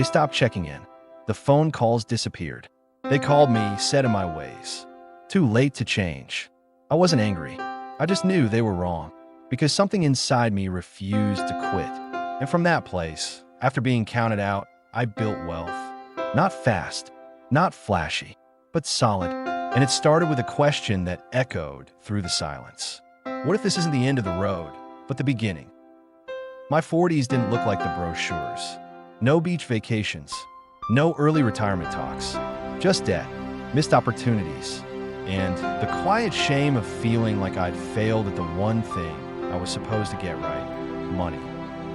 stopped checking in. The phone calls disappeared. They called me set in my ways. Too late to change. I wasn't angry. I just knew they were wrong, because something inside me refused to quit. And from that place, after being counted out, I built wealth. Not fast, not flashy, but solid. And it started with a question that echoed through the silence. What if this isn't the end of the road, but the beginning? My 40s didn't look like the brochures. No beach vacations, no early retirement talks, just debt, missed opportunities, and the quiet shame of feeling like I'd failed at the one thing I was supposed to get right: money.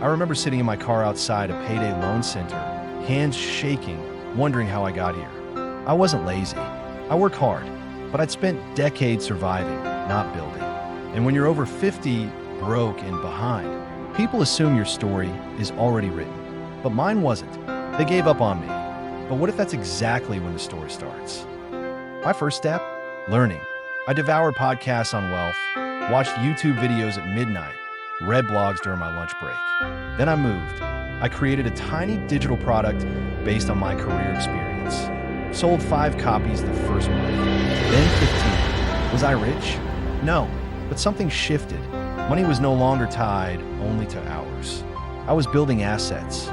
I remember sitting in my car outside a payday loan center, hands shaking, wondering how I got here. I wasn't lazy. I worked hard, but I'd spent decades surviving, not building. And when you're over 50, broke and behind, people assume your story is already written. But mine wasn't. They gave up on me. But what if that's exactly when the story starts? My first step? Learning. I devoured podcasts on wealth, watched YouTube videos at midnight, read blogs during my lunch break. Then I moved. I created a tiny digital product based on my career experience. Sold 5 copies the first month, then 15. Was I rich? No, but something shifted. Money was no longer tied only to hours. I was building assets.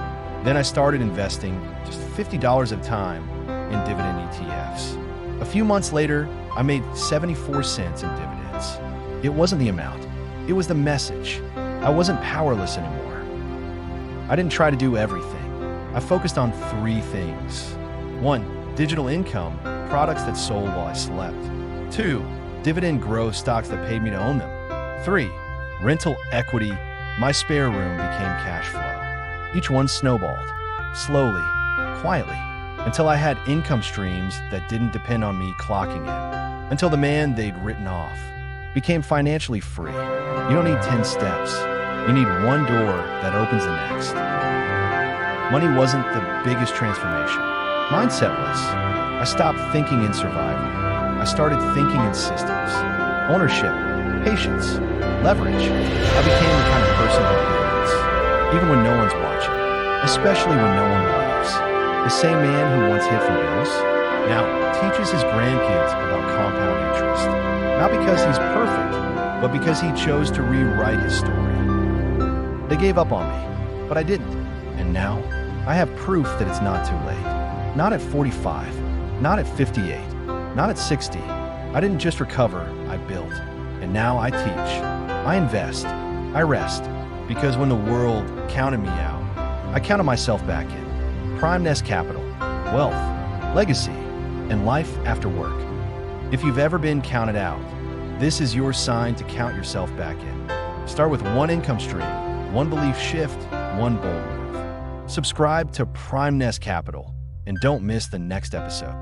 Then I started investing just $50 at a time in dividend ETFs. A few months later, I made 74 cents in dividends. It wasn't the amount, it was the message. I wasn't powerless anymore. I didn't try to do everything. I focused on 3 things. 1, digital income, products that sold while I slept. 2, dividend growth, stocks that paid me to own them. 3, rental equity, my spare room became cash flow. Each one snowballed, slowly, quietly, until I had income streams that didn't depend on me clocking in, until the man they'd written off became financially free. You don't need 10 steps. You need one door that opens the next. Money wasn't the biggest transformation. Mindset was. I stopped thinking in survival. I started thinking in systems, ownership, patience, leverage. I became the kind of person who builds, even when no one's watching, especially when no one believes. The same man who once hid from bills now teaches his grandkids about compound interest. Not because he's perfect, but because he chose to rewrite his story. They gave up on me, but I didn't. And now, I have proof that it's not too late. Not at 45, not at 58, not at 60. I didn't just recover, I built. And now I teach, I invest, I rest. Because when the world counted me out, I counted myself back in. PrimeNest Capital, wealth, legacy, and life after work. If you've ever been counted out, this is your sign to count yourself back in. Start with one income stream, one belief shift, one bold move. Subscribe to PrimeNest Capital and don't miss the next episode.